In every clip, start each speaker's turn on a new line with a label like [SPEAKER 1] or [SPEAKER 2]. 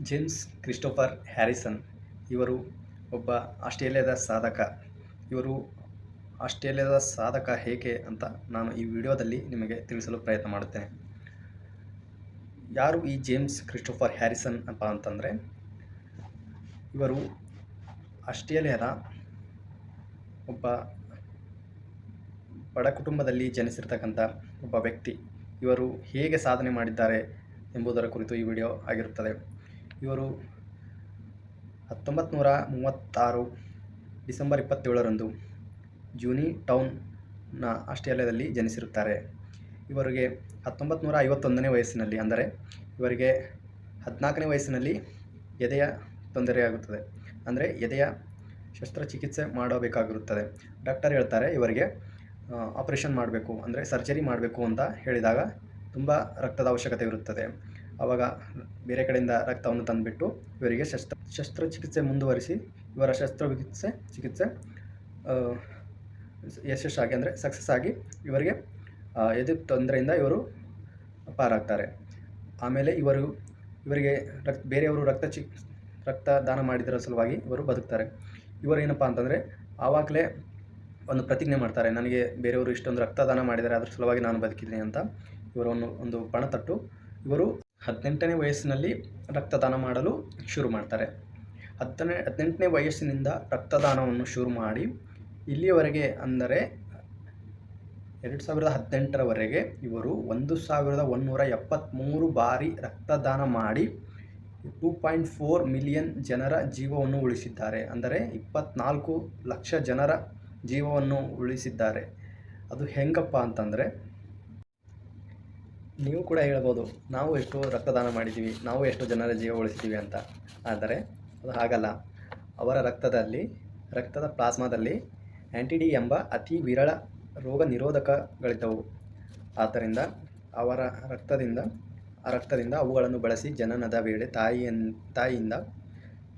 [SPEAKER 1] James Christopher Harrison ಇವರು ಒಬ್ಬ ಆಸ್ಟ್ರೇಲಿಯಾದ ಸಾಧಕ. ಇವರು ಆಸ್ಟ್ರೇಲಿಯಾದ ಸಾಧಕ ಹೇಗೆ ಅಂತ ನಾನು ಈ ವಿಡಿಯೋದಲ್ಲಿ ನಿಮಗೆ ತಿಳಿಸಲು ಪ್ರಯತ್ನ ಮಾಡುತ್ತೇನೆ. ಯಾರು ಈ ಜೇಮ್ಸ್ ಕ್ರಿಸ್ಟೋಫರ್ ಹ್ಯಾರಿಸನ್ ಅಂತ ಅಂತಂದರೆ, ಇವರು ಆಸ್ಟ್ರೇಲಿಯಾದ ಒಬ್ಬ ಬಡ ಕುಟುಂಬದಲ್ಲಿ ಜನಿಸಿರ್ತಕ್ಕಂಥ ಒಬ್ಬ ವ್ಯಕ್ತಿ. ಇವರು ಹೇಗೆ ಸಾಧನೆ ಮಾಡಿದ್ದಾರೆ ಎಂಬುದರ ಕುರಿತು ಈ ವಿಡಿಯೋ ಆಗಿರುತ್ತದೆ. ಇವರು 1936 ಡಿಸೆಂಬರ್ 27ರಂದು ಜೂನಿ ಟೌನ್ನ ಆಸ್ಟ್ರೇಲಿಯಾದಲ್ಲಿ ಜನಿಸಿರುತ್ತಾರೆ. ಇವರಿಗೆ 1951ನೇ ವಯಸ್ಸಿನಲ್ಲಿ, ಅಂದರೆ ಇವರಿಗೆ 14ನೇ ವಯಸ್ಸಿನಲ್ಲಿ ಎದೆಯ ತೊಂದರೆಯಾಗುತ್ತದೆ. ಅಂದರೆ ಎದೆಯ ಶಸ್ತ್ರಚಿಕಿತ್ಸೆ ಮಾಡಬೇಕಾಗಿರುತ್ತದೆ. ಡಾಕ್ಟರ್ ಹೇಳ್ತಾರೆ ಇವರಿಗೆ ಆಪರೇಷನ್ ಮಾಡಬೇಕು, ಅಂದರೆ ಸರ್ಜರಿ ಮಾಡಬೇಕು ಅಂತ ಹೇಳಿದಾಗ ತುಂಬ ರಕ್ತದ ಅವಶ್ಯಕತೆ ಇರುತ್ತದೆ. ಆವಾಗ ಬೇರೆ ಕಡೆಯಿಂದ ರಕ್ತವನ್ನು ತಂದುಬಿಟ್ಟು ಇವರಿಗೆ ಶಸ್ತ್ರಚಿಕಿತ್ಸೆ ಮುಂದುವರಿಸಿ ಇವರ ಶಸ್ತ್ರಚಿಕಿತ್ಸೆ ಯಶಸ್ಸಾಗಿ, ಅಂದರೆ ಸಕ್ಸಸ್ ಆಗಿ ಇವರಿಗೆ ಎದೆ ತೊಂದರೆಯಿಂದ ಇವರು ಪಾರಾಗ್ತಾರೆ. ಆಮೇಲೆ ಇವರಿಗೆ ಬೇರೆಯವರು ರಕ್ತದಾನ ಮಾಡಿದರ ಸಲುವಾಗಿ ಇವರು ಬದುಕ್ತಾರೆ. ಇವರು ಏನಪ್ಪ ಅಂತಂದರೆ ಆವಾಗಲೇ ಒಂದು ಪ್ರತಿಜ್ಞೆ ಮಾಡ್ತಾರೆ, ನನಗೆ ಬೇರೆಯವರು ಇಷ್ಟೊಂದು ರಕ್ತದಾನ ಮಾಡಿದ್ದಾರೆ, ಅದರ ಸಲುವಾಗಿ ನಾನು ಬದುಕಿದ್ದೀನಿ ಅಂತ. ಇವರನ್ನು ಒಂದು ಪಣತಟ್ಟು ಇವರು 18ನೇ ವಯಸ್ಸಿನಲ್ಲಿ ರಕ್ತದಾನ ಮಾಡಲು ಶುರು ಮಾಡ್ತಾರೆ. 18ನೇ ವಯಸ್ಸಿನಿಂದ ರಕ್ತದಾನವನ್ನು ಶುರು ಮಾಡಿ ಇಲ್ಲಿಯವರೆಗೆ, ಅಂದರೆ 2018ರವರೆಗೆ ಇವರು 1173 ಬಾರಿ ರಕ್ತದಾನ ಮಾಡಿ 2.4 ಮಿಲಿಯನ್ ಜನರ ಜೀವವನ್ನು ಉಳಿಸಿದ್ದಾರೆ. ಅಂದರೆ 24 ಲಕ್ಷ ಜನರ ಜೀವವನ್ನು ಉಳಿಸಿದ್ದಾರೆ. ಅದು ಹೆಂಗಪ್ಪ ಅಂತಂದರೆ, ನೀವು ಕೂಡ ಹೇಳ್ಬೋದು ನಾವು ಎಷ್ಟು ರಕ್ತದಾನ ಮಾಡಿದ್ದೀವಿ, ನಾವು ಎಷ್ಟು ಜನರ ಜೀವ ಉಳಿಸಿದ್ದೀವಿ ಅಂತ. ಆದರೆ ಅದು ಹಾಗಲ್ಲ. ಅವರ ರಕ್ತದ ಪ್ಲಾಸ್ಮಾದಲ್ಲಿ ಆ್ಯಂಟಿ-ಡಿ ಎಂಬ ಅತಿ ವಿರಳ ರೋಗ ನಿರೋಧಕಗಳಿದ್ದವು. ಆದ್ದರಿಂದ ಅವರ ರಕ್ತದಿಂದ ಅವುಗಳನ್ನು ಬಳಸಿ ಜನನದ ವೇಳೆ ತಾಯಿಯಿಂದ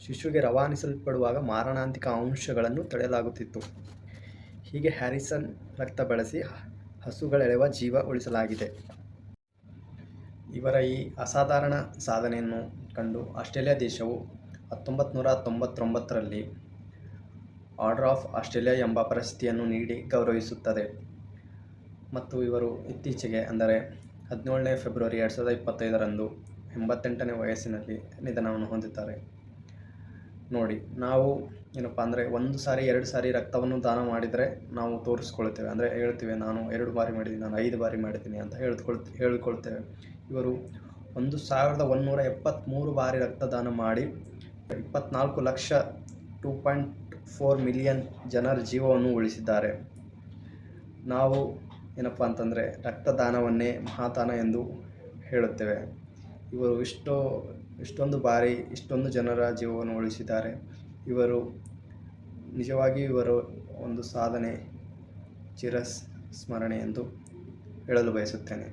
[SPEAKER 1] ಶಿಶುವಿಗೆ ರವಾನಿಸಲ್ಪಡುವಾಗ ಮಾರಣಾಂತಿಕ ಅಂಶಗಳನ್ನು ತಡೆಯಲಾಗುತ್ತಿತ್ತು. ಹೀಗೆ ಹ್ಯಾರಿಸನ್ ರಕ್ತ ಬಳಸಿ ಹಸುಗಳೆಳೆವ ಜೀವ ಉಳಿಸಲಾಗಿದೆ. ಇವರ ಈ ಅಸಾಧಾರಣ ಸಾಧನೆಯನ್ನು ಕಂಡು ಆಸ್ಟ್ರೇಲಿಯಾ ದೇಶವು 1999ರಲ್ಲಿ ಆರ್ಡರ್ ಆಫ್ ಆಸ್ಟ್ರೇಲಿಯಾ ಎಂಬ ಪ್ರಶಸ್ತಿಯನ್ನು ನೀಡಿ ಗೌರವಿಸುತ್ತದೆ. ಮತ್ತು ಇವರು ಇತ್ತೀಚೆಗೆ, ಅಂದರೆ 17ನೇ ಫೆಬ್ರವರಿ 2025ರಂದು 88ನೇ ವಯಸ್ಸಿನಲ್ಲಿ ನಿಧನವನ್ನು ಹೊಂದಿದ್ದಾರೆ. ನೋಡಿ, ನಾವು ಏನಪ್ಪ ಅಂದರೆ 1 ಸಾರಿ 2 ಸಾರಿ ರಕ್ತವನ್ನು ದಾನ ಮಾಡಿದರೆ ನಾವು ತೋರಿಸ್ಕೊಳ್ತೇವೆ, ಅಂದರೆ ಹೇಳ್ತೀವಿ ನಾನು 2 ಬಾರಿ ಮಾಡಿದ್ದೀನಿ, ನಾನು 5 ಬಾರಿ ಮಾಡಿದ್ದೀನಿ ಅಂತ ಹೇಳಿಕೊಳ್ತೇವೆ. ಇವರು 1173 ಬಾರಿ ರಕ್ತದಾನ ಮಾಡಿ 24 ಲಕ್ಷ 2.4 ಮಿಲಿಯನ್ ಜನರ ಜೀವವನ್ನು ಉಳಿಸಿದ್ದಾರೆ. ನಾವು ಏನಪ್ಪ ಅಂತಂದರೆ ರಕ್ತದಾನವನ್ನೇ ಮಹಾದಾನ ಎಂದು ಹೇಳುತ್ತೇವೆ. ಇವರು ಇಷ್ಟೊಂದು ಬಾರಿ ಇಷ್ಟೊಂದು ಜನರ ಜೀವವನ್ನು ಉಳಿಸಿದ್ದಾರೆ. ನಿಜವಾಗಿ ಇವರ ಒಂದು ಸಾಧನೆ ಚಿರಸ್ಮರಣೆ ಎಂದು ಹೇಳಲು ಬಯಸುತ್ತೇನೆ.